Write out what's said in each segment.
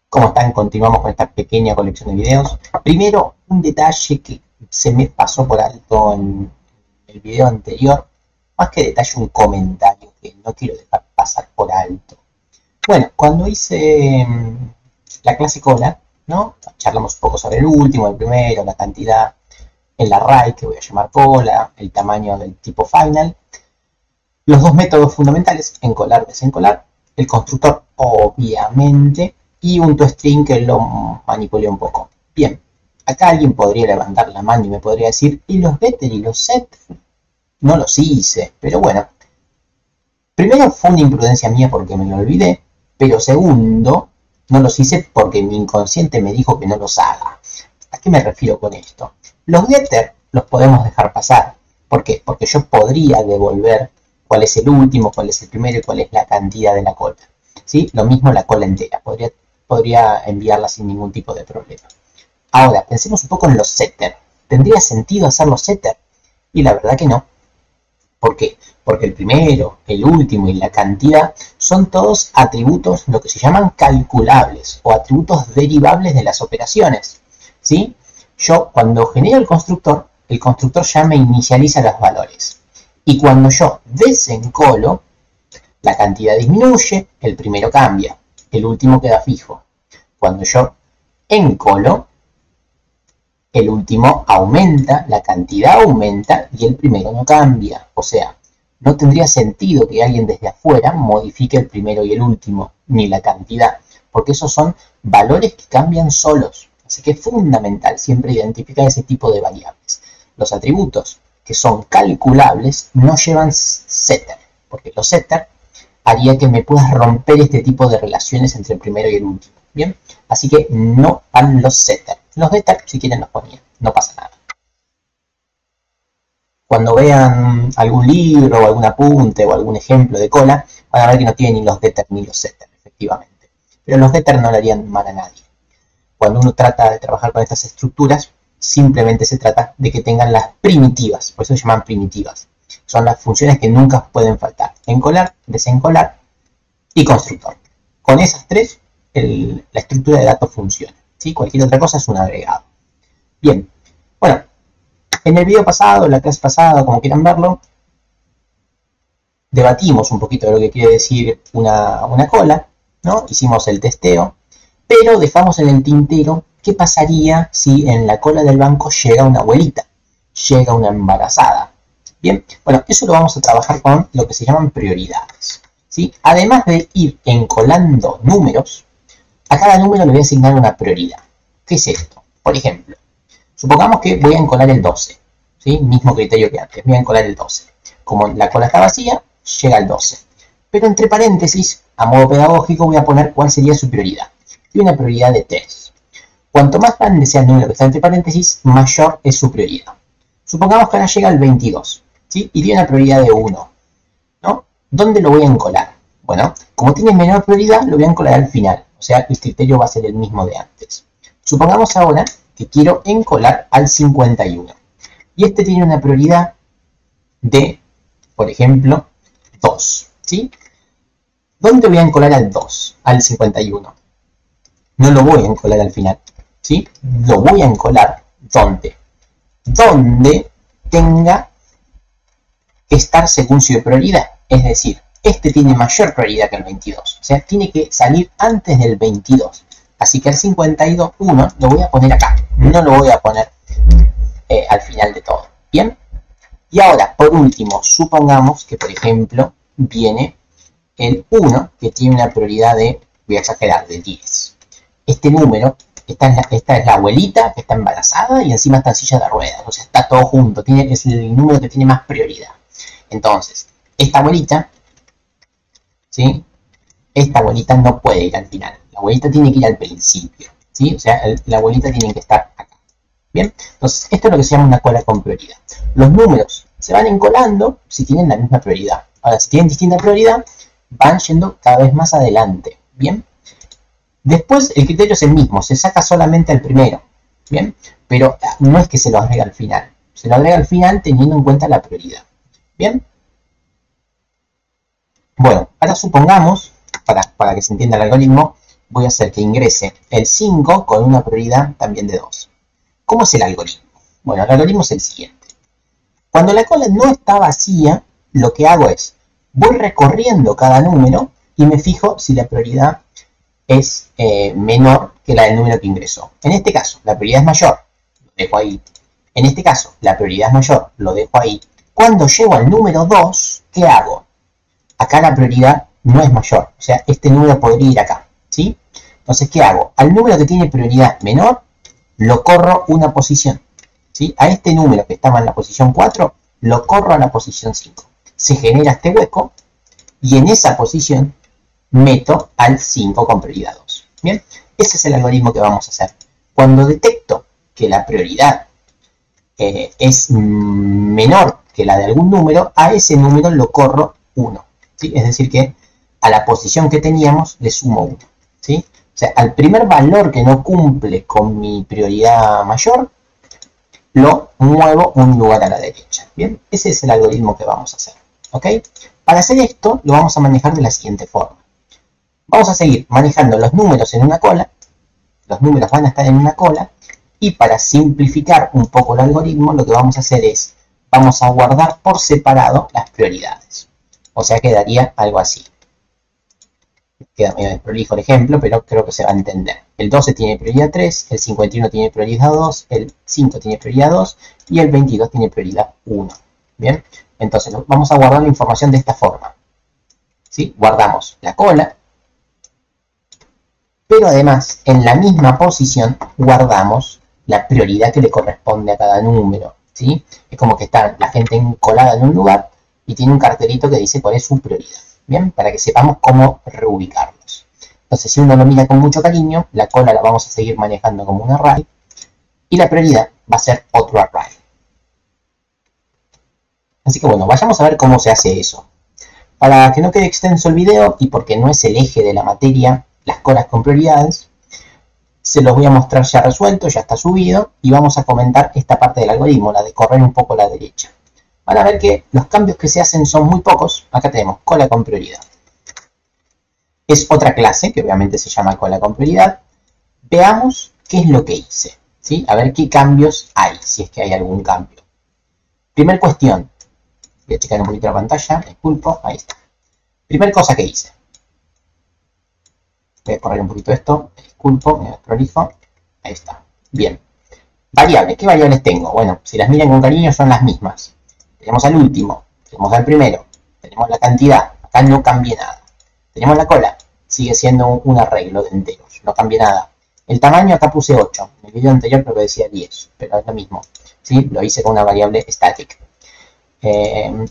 ¿Cómo están? Continuamos con esta pequeña colección de videos. Primero, un detalle que se me pasó por alto en el video anterior. Más que detalle, un comentario que no quiero dejar pasar por alto. Bueno, cuando hice la clase cola, ¿no? Charlamos un poco sobre el último, el primero, la cantidad, el array, que voy a llamar cola, el tamaño del tipo final. Los dos métodos fundamentales, encolar, desencolar, el constructor, obviamente, y un toString que lo manipulé un poco. Bien, acá alguien podría levantar la mano y me podría decir, ¿y los getter y los set? No los hice, pero bueno. Primero fue una imprudencia mía porque me lo olvidé, pero segundo, no los hice porque mi inconsciente me dijo que no los haga. ¿A qué me refiero con esto? Los getter los podemos dejar pasar. ¿Por qué? Porque yo podría devolver cuál es el último, cuál es el primero y cuál es la cantidad de la cola. ¿Sí? Lo mismo la cola entera. Podría enviarla sin ningún tipo de problema. Ahora, pensemos un poco en los setter. ¿Tendría sentido hacer los setter? Y la verdad que no. ¿Por qué? Porque el primero, el último y la cantidad son todos atributos, lo que se llaman calculables o atributos derivables de las operaciones. ¿Sí? Yo cuando genero el constructor ya me inicializa los valores. Y cuando yo desencolo, la cantidad disminuye, el primero cambia, el último queda fijo. Cuando yo encolo, el último aumenta, la cantidad aumenta y el primero no cambia. O sea, no tendría sentido que alguien desde afuera modifique el primero y el último, ni la cantidad, porque esos son valores que cambian solos. Así que es fundamental siempre identificar ese tipo de variables. Los atributos que son calculables no llevan setter, porque los setter haría que me puedas romper este tipo de relaciones entre el primero y el último. Bien, así que no van los setter. Los getter, si quieren, los ponían, no pasa nada. Cuando vean algún libro o algún apunte o algún ejemplo de cola, van a ver que no tienen ni los getter ni los setter, efectivamente. Pero los getter no le harían mal a nadie. Cuando uno trata de trabajar con estas estructuras, simplemente se trata de que tengan las primitivas, por eso se llaman primitivas. Son las funciones que nunca pueden faltar: encolar, desencolar y constructor. Con esas tres, la estructura de datos funciona. ¿Sí? Cualquier otra cosa es un agregado. Bien, bueno, en el video pasado, en la clase pasada, como quieran verlo, debatimos un poquito de lo que quiere decir una cola, ¿no? Hicimos el testeo, pero dejamos en el tintero qué pasaría si en la cola del banco llega una abuelita, llega una embarazada. Bien, bueno, eso lo vamos a trabajar con lo que se llaman prioridades. ¿Sí? Además de ir encolando números, a cada número le voy a asignar una prioridad. ¿Qué es esto? Por ejemplo, supongamos que voy a encolar el 12. ¿Sí? Mismo criterio que antes, voy a encolar el 12. Como la cola está vacía, llega el 12. Pero entre paréntesis, a modo pedagógico, voy a poner cuál sería su prioridad. Tiene una prioridad de 3. Cuanto más grande sea el número que está entre paréntesis, mayor es su prioridad. Supongamos que ahora llega el 22, ¿sí? Y tiene una prioridad de 1, ¿no? ¿Dónde lo voy a encolar? Bueno, como tiene menor prioridad, lo voy a encolar al final. O sea, el criterio va a ser el mismo de antes. Supongamos ahora que quiero encolar al 51. Y este tiene una prioridad de, por ejemplo, 2, ¿sí? ¿Dónde voy a encolar al 2, al 51? No lo voy a encolar al final, ¿sí? Lo voy a encolar ¿dónde? Donde tenga que estar según su prioridad. Es decir, este tiene mayor prioridad que el 22. O sea, tiene que salir antes del 22. Así que el 52.1 lo voy a poner acá. No lo voy a poner al final de todo. ¿Bien? Y ahora, por último, supongamos que, por ejemplo, viene el 1, que tiene una prioridad de, voy a exagerar, de 10. Este número, esta es la abuelita que está embarazada y encima está en silla de ruedas. O sea, está todo junto. Es el número que tiene más prioridad. Entonces, esta abuelita, ¿sí? Esta abuelita no puede ir al final. La abuelita tiene que ir al principio, ¿sí? O sea, la abuelita tiene que estar acá. ¿Bien? Entonces, esto es lo que se llama una cola con prioridad. Los números se van encolando si tienen la misma prioridad. Ahora, si tienen distinta prioridad, van yendo cada vez más adelante. ¿Bien? Después, el criterio es el mismo. Se saca solamente al primero. ¿Bien? Pero no es que se lo agrega al final. Se lo agrega al final teniendo en cuenta la prioridad. ¿Bien? Bueno, ahora supongamos, para que se entienda el algoritmo, voy a hacer que ingrese el 5 con una prioridad también de 2. ¿Cómo es el algoritmo? Bueno, el algoritmo es el siguiente. Cuando la cola no está vacía, lo que hago es, voy recorriendo cada número y me fijo si la prioridad es menor que la del número que ingresó. En este caso, la prioridad es mayor, lo dejo ahí. En este caso, la prioridad es mayor, lo dejo ahí. Cuando llego al número 2, ¿qué hago? Acá la prioridad no es mayor, o sea, este número podría ir acá, ¿sí? Entonces, ¿qué hago? Al número que tiene prioridad menor, lo corro una posición, ¿sí? A este número que estaba en la posición 4, lo corro a la posición 5. Se genera este hueco y en esa posición meto al 5 con prioridad 2. Bien, ese es el algoritmo que vamos a hacer. Cuando detecto que la prioridad es menor que la de algún número, a ese número lo corro 1. ¿Sí? Es decir que a la posición que teníamos le sumo 1. ¿Sí? O sea, al primer valor que no cumple con mi prioridad mayor, lo muevo un lugar a la derecha. Bien, ese es el algoritmo que vamos a hacer. ¿Ok? Para hacer esto, lo vamos a manejar de la siguiente forma. Vamos a seguir manejando los números en una cola. Los números van a estar en una cola. Y para simplificar un poco el algoritmo, lo que vamos a hacer es, vamos a guardar por separado las prioridades. O sea, quedaría algo así. Queda medio desprolijo el ejemplo, pero creo que se va a entender. El 12 tiene prioridad 3, el 51 tiene prioridad 2, el 5 tiene prioridad 2 y el 22 tiene prioridad 1. Bien, entonces vamos a guardar la información de esta forma. ¿Sí? Guardamos la cola, pero además en la misma posición guardamos la prioridad que le corresponde a cada número. ¿Sí? Es como que está la gente encolada en un lugar y tiene un cartelito que dice cuál es su prioridad. Bien, para que sepamos cómo reubicarlos. Entonces, si uno lo mira con mucho cariño, la cola la vamos a seguir manejando como un array y la prioridad va a ser otro array. Así que bueno, vayamos a ver cómo se hace eso. Para que no quede extenso el video y porque no es el eje de la materia, las colas con prioridades, se los voy a mostrar ya resuelto, ya está subido, y vamos a comentar esta parte del algoritmo, la de correr un poco a la derecha. Van a ver que los cambios que se hacen son muy pocos. Acá tenemos cola con prioridad. Es otra clase, que obviamente se llama cola con prioridad. Veamos qué es lo que hice, ¿sí? A ver qué cambios hay, si es que hay algún cambio. Primer cuestión. Voy a checar un poquito la pantalla, disculpo, ahí está. Primer cosa que hice. Voy a correr un poquito esto, disculpo, me desprolijo. Ahí está, bien. Variables, ¿qué variables tengo? Bueno, si las miran con cariño son las mismas. Tenemos al último, tenemos al primero, tenemos la cantidad, acá no cambia nada. Tenemos la cola, sigue siendo un arreglo de enteros, no cambia nada. El tamaño acá puse 8, en el video anterior creo que decía 10, pero es lo mismo. ¿Sí? Lo hice con una variable static.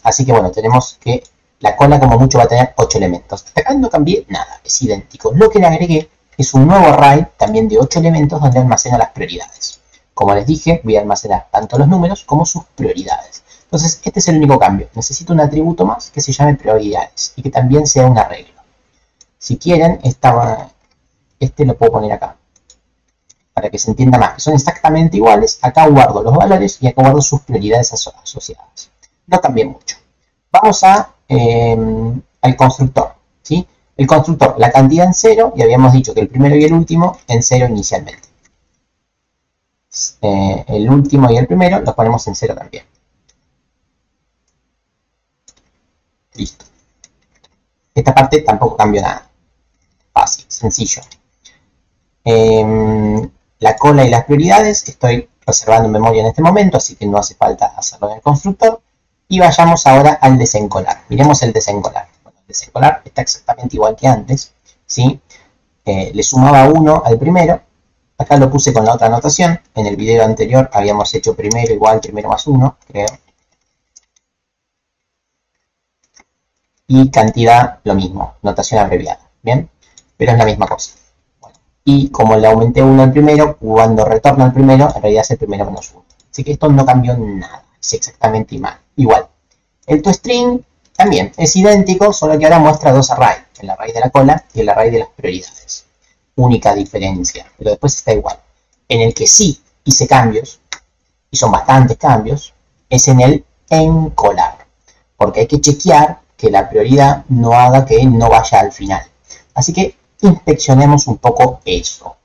Así que bueno, tenemos que la cola como mucho va a tener 8 elementos. Hasta acá no cambié nada, es idéntico. Lo que le agregué es un nuevo array también de 8 elementos donde almacena las prioridades. Como les dije, voy a almacenar tanto los números como sus prioridades. Entonces, este es el único cambio. Necesito un atributo más que se llame prioridades y que también sea un arreglo. Si quieren, este lo puedo poner acá para que se entienda más. Son exactamente iguales. Acá guardo los valores y acá guardo sus prioridades asociadas. No cambia mucho. Vamos al constructor. ¿Sí? El constructor, la cantidad en 0, y habíamos dicho que el primero y el último en 0 inicialmente. El último y el primero los ponemos en 0 también. Listo. Esta parte tampoco cambió nada. Fácil, sencillo. La cola y las prioridades estoy reservando en memoria en este momento, así que no hace falta hacerlo en el constructor. Y vayamos ahora al desencolar. Miremos el desencolar. Bueno, el desencolar está exactamente igual que antes. ¿Sí? Le sumaba 1 al primero. Acá lo puse con la otra anotación. En el video anterior habíamos hecho primero igual, primero más 1, creo. Y cantidad lo mismo, notación abreviada, ¿bien? Pero es la misma cosa. Bueno, y como le aumenté 1 al primero, cuando retorna al primero, en realidad es el primero menos 1. Así que esto no cambió nada, es exactamente igual. El toString también es idéntico, solo que ahora muestra dos arrays, el array de la cola y el array de las prioridades. Única diferencia, pero después está igual. En el que sí hice cambios, y son bastantes cambios, es en el encolar, porque hay que chequear que la prioridad no haga que no vaya al final. Así que inspeccionemos un poco eso.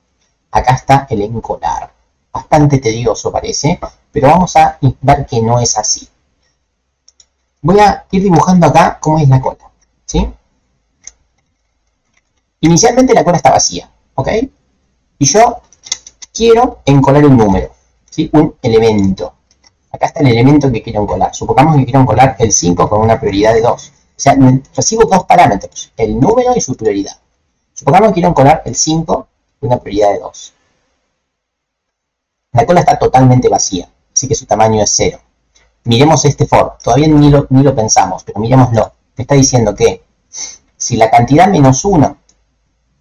Acá está el encolar. Bastante tedioso parece, pero vamos a ver que no es así. Voy a ir dibujando acá cómo es la cola, ¿sí? Inicialmente la cola está vacía, ¿ok? Y yo quiero encolar un número, ¿sí? Un elemento. Acá está el elemento que quiero encolar. Supongamos que quiero encolar el 5 con una prioridad de 2. O sea, recibo dos parámetros, el número y su prioridad. Supongamos que quiero encolar el 5 con una prioridad de 2. La cola está totalmente vacía, así que su tamaño es 0. Miremos este for. Todavía ni lo pensamos, pero miremoslo. Me está diciendo que si la cantidad menos 1,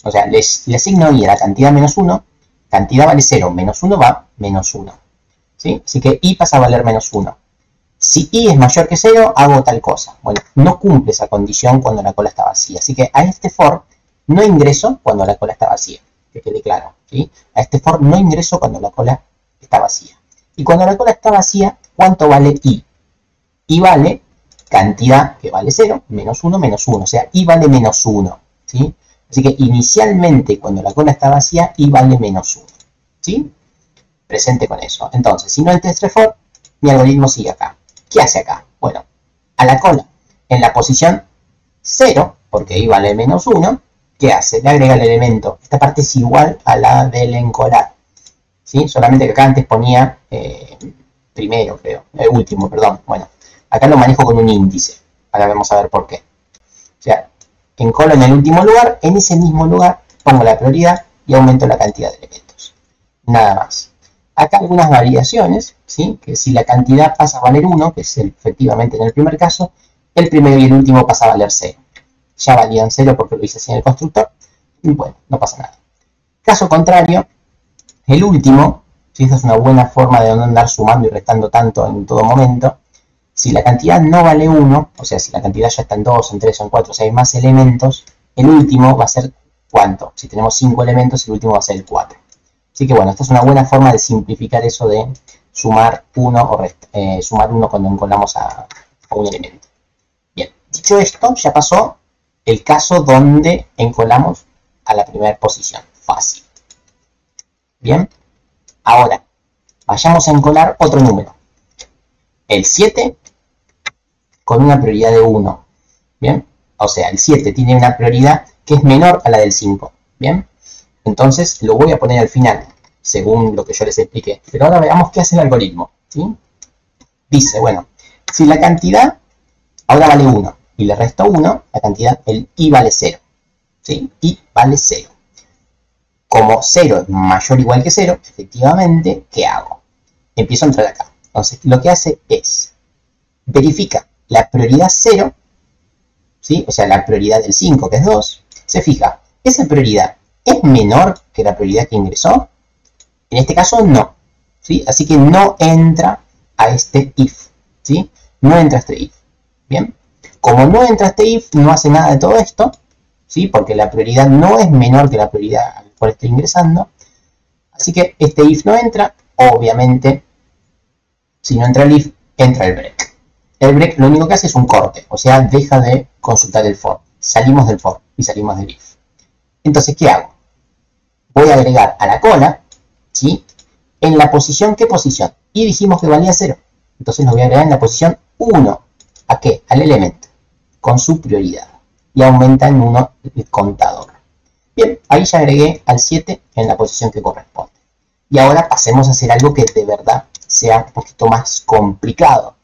o sea, le asigno i a la cantidad menos 1, cantidad vale 0, menos 1 va menos 1. ¿Sí? Así que i pasa a valer menos 1. Si i es mayor que 0, hago tal cosa. Bueno, no cumple esa condición cuando la cola está vacía. Así que a este for no ingreso cuando la cola está vacía. Que quede claro. ¿Sí? A este for no ingreso cuando la cola está vacía. Y cuando la cola está vacía, ¿cuánto vale i? I vale cantidad que vale 0, menos 1, menos 1. O sea, i vale menos 1. ¿Sí? Así que inicialmente, cuando la cola está vacía, i vale menos 1. ¿Sí? Presente con eso. Entonces, si no entra este for, mi algoritmo sigue acá. ¿Qué hace acá? Bueno, a la cola, en la posición 0, porque i vale menos 1, ¿qué hace? Le agrega el elemento. Esta parte es igual a la del encolar. ¿Sí? Solamente que acá antes ponía primero, creo. Último, perdón. Bueno, acá lo manejo con un índice. Ahora vamos a ver por qué. O sea, encolo en el último lugar, en ese mismo lugar pongo la prioridad y aumento la cantidad de elementos. Nada más. Acá algunas variaciones, ¿sí? Que si la cantidad pasa a valer 1, que es efectivamente en el primer caso, el primero y el último pasa a valer 0. Ya valían 0 porque lo hice así en el constructor. Y bueno, no pasa nada. Caso contrario, el último, ¿sí? Esta es una buena forma de no andar sumando y restando tanto en todo momento. Si la cantidad no vale 1, o sea, si la cantidad ya está en 2, en 3, en 4, o sea, hay más elementos, el último va a ser ¿cuánto? Si tenemos 5 elementos, el último va a ser el 4. Así que bueno, esta es una buena forma de simplificar eso de sumar 1 o sumar 1 cuando encolamos a un elemento. Bien, dicho esto, ya pasó el caso donde encolamos a la primera posición. Fácil. Bien, ahora vayamos a encolar otro número. El 7 con una prioridad de 1. Bien, o sea, el 7 tiene una prioridad que es menor a la del 5. Bien, entonces lo voy a poner al final, según lo que yo les expliqué. Pero ahora veamos qué hace el algoritmo. ¿Sí? Dice, bueno, si la cantidad ahora vale 1 y le resto 1, la cantidad, el i vale 0. ¿Sí? I vale 0. Como 0 es mayor o igual que 0, efectivamente, ¿qué hago? Empiezo a entrar acá. Entonces, lo que hace es, verifica la prioridad 0, ¿sí? O sea, la prioridad del 5, que es 2, se fija, ¿esa prioridad es menor que la prioridad que ingresó? En este caso, no. ¿Sí? Así que no entra a este if. ¿Sí? No entra a este if. ¿Bien? Como no entra a este if, no hace nada de todo esto, ¿sí? Porque la prioridad no es menor que la prioridad a la cual estoy ingresando. Así que este if no entra. Obviamente, si no entra el if, entra el break. El break lo único que hace es un corte, o sea, deja de consultar el for. Salimos del for y salimos del if. Entonces, ¿qué hago? Voy a agregar a la cola, ¿sí? En la posición, ¿qué posición? Y dijimos que valía 0. Entonces lo voy a agregar en la posición 1. ¿A qué? Al elemento, con su prioridad. Y aumenta en 1 el contador. Bien, ahí ya agregué al 7 en la posición que corresponde. Y ahora pasemos a hacer algo que de verdad sea un poquito más complicado.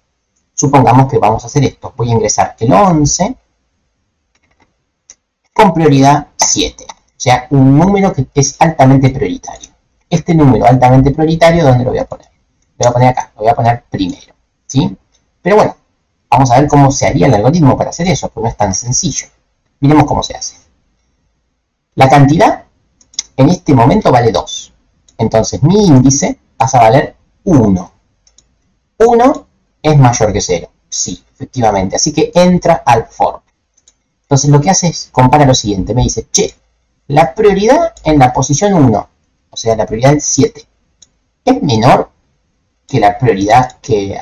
Supongamos que vamos a hacer esto. Voy a ingresar el 11 con prioridad 7. O sea, un número que es altamente prioritario. Este número altamente prioritario, ¿dónde lo voy a poner? Lo voy a poner acá, lo voy a poner primero. ¿Sí? Pero bueno, vamos a ver cómo se haría el algoritmo para hacer eso, porque no es tan sencillo. Miremos cómo se hace. La cantidad en este momento vale 2. Entonces mi índice pasa a valer 1. 1 es mayor que 0. Sí, efectivamente. Así que entra al for. Entonces lo que hace es, compara lo siguiente. Me dice, che, la prioridad en la posición 1, o sea, la prioridad 7, ¿es menor que la prioridad que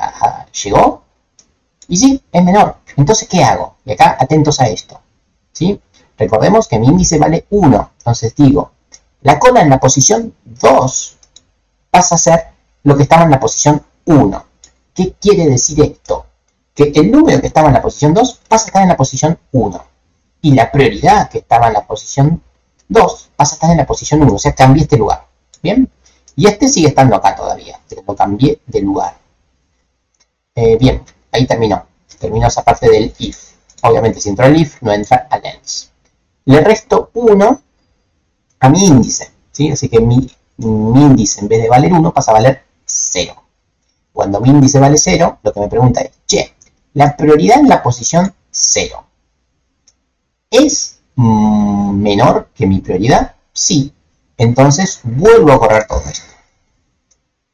llegó? Y sí, es menor. Entonces, ¿qué hago? Y acá, atentos a esto. ¿Sí? Recordemos que mi índice vale 1. Entonces digo, la cola en la posición 2 pasa a ser lo que estaba en la posición 1. ¿Qué quiere decir esto? Que el número que estaba en la posición 2 pasa a estar en la posición 1. Y la prioridad que estaba en la posición 2 pasa a estar en la posición 1. O sea, cambié este lugar. ¿Bien? Y este sigue estando acá todavía. Pero lo cambié de lugar. Bien, ahí terminó. Terminó esa parte del if. Obviamente, si entró el if, no entra al else. Le resto 1 a mi índice. ¿Sí? Así que mi índice, en vez de valer 1, pasa a valer 0. Cuando mi índice vale 0, lo que me pregunta es, che, la prioridad en la posición 0 ¿es menor que mi prioridad? Sí. Entonces vuelvo a correr todo esto.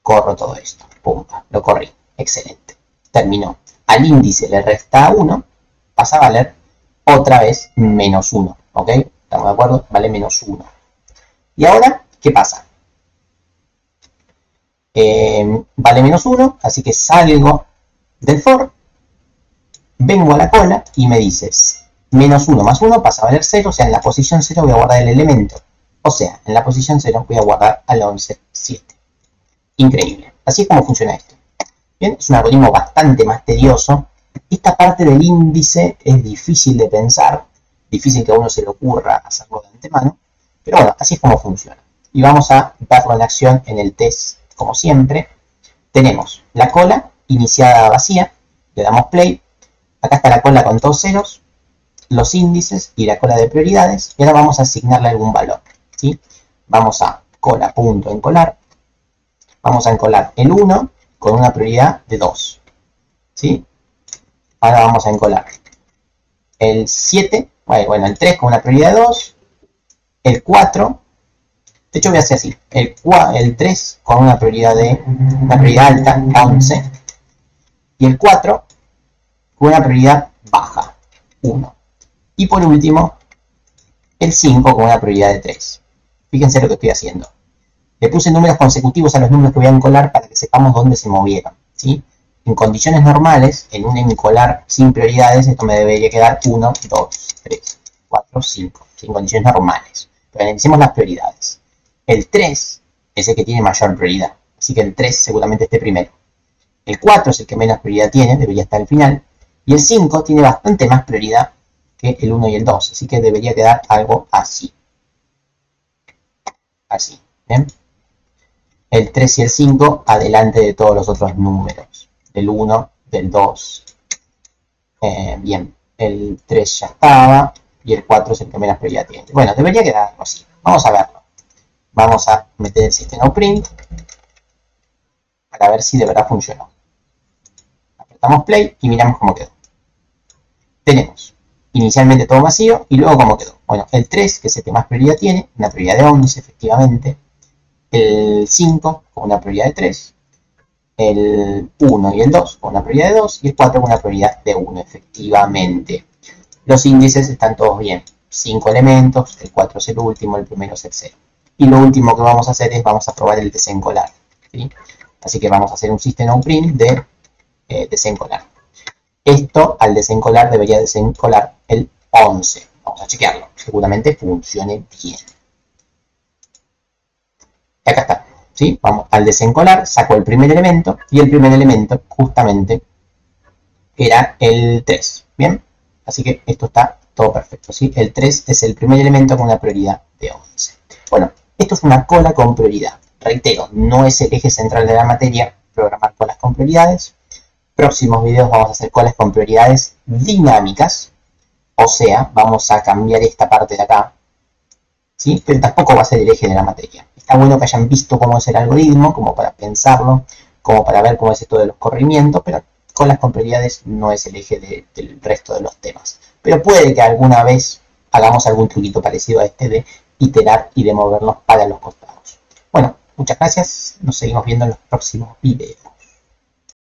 Corro todo esto. Pumba, lo corrí. Excelente. Terminó. Al índice le resta 1, pasa a valer otra vez menos 1. ¿Ok? ¿Estamos de acuerdo? Vale menos 1. Y ahora, ¿qué pasa? Vale menos 1, así que salgo del for, vengo a la cola y me dices menos 1 más 1 pasa a valer 0, o sea, en la posición 0 voy a guardar el elemento. O sea, en la posición 0 voy a guardar al 11, 7. Increíble. Así es como funciona esto. Bien, es un algoritmo bastante más tedioso. Esta parte del índice es difícil de pensar, difícil que a uno se le ocurra hacerlo de antemano, pero bueno, así es como funciona. Y vamos a verlo en acción en el test, como siempre. Tenemos la cola iniciada vacía, le damos play, acá está la cola con todos ceros, los índices y la cola de prioridades, y ahora vamos a asignarle algún valor, ¿sí? Vamos a cola.encolar, vamos a encolar el 1 con una prioridad de 2, ¿sí? Ahora vamos a encolar el 7, bueno, el 3 con una prioridad de 2, el 4, de hecho voy a hacer así, el 3 con una prioridad alta, 11, y el 4 con una prioridad baja, 1. Y por último, el 5 con una prioridad de 3. Fíjense lo que estoy haciendo. Le puse números consecutivos a los números que voy a encolar para que sepamos dónde se movieron, ¿sí? En condiciones normales, en un encolar sin prioridades, esto me debería quedar 1, 2, 3, 4, 5. En condiciones normales. Pero analicemos las prioridades. El 3 es el que tiene mayor prioridad, así que el 3 seguramente esté primero. El 4 es el que menos prioridad tiene, debería estar al final. Y el 5 tiene bastante más prioridad que el 1 y el 2, así que debería quedar algo así. Así, ¿bien? El 3 y el 5 adelante de todos los otros números. Del 1, del 2. Bien, el 3 ya estaba y el 4 es el que menos prioridad tiene. Bueno, debería quedar algo así. Vamos a verlo. Vamos a meter el sistema print para ver si de verdad funcionó. Apretamos play y miramos cómo quedó. Tenemos inicialmente todo vacío y luego cómo quedó. Bueno, el 3, que es el que más prioridad tiene, una prioridad de 11 efectivamente. El 5 con una prioridad de 3. El 1 y el 2 con una prioridad de 2. Y el 4 con una prioridad de 1 efectivamente. Los índices están todos bien. 5 elementos, el 4 es el último, el primero es el 0. Y lo último que vamos a hacer es vamos a probar el desencolar, ¿sí? Así que vamos a hacer un system.out.print de desencolar. Esto al desencolar debería desencolar el 11. Vamos a chequearlo. Seguramente funcione bien. Y acá está, ¿sí? Vamos al desencolar, saco el primer elemento y el primer elemento justamente era el 3. ¿Bien? Así que esto está todo perfecto, ¿sí? El 3 es el primer elemento con una prioridad de 11. Bueno, esto es una cola con prioridad. Reitero, no es el eje central de la materia programar colas con prioridades. Próximos videos vamos a hacer colas con prioridades dinámicas. O sea, vamos a cambiar esta parte de acá, ¿sí? Pero tampoco va a ser el eje de la materia. Está bueno que hayan visto cómo es el algoritmo, como para pensarlo, como para ver cómo es esto de los corrimientos, pero colas con prioridades no es el eje del resto de los temas. Pero puede que alguna vez hagamos algún truquito parecido a este de iterar y de movernos para los costados. Bueno, muchas gracias. Nos seguimos viendo en los próximos videos.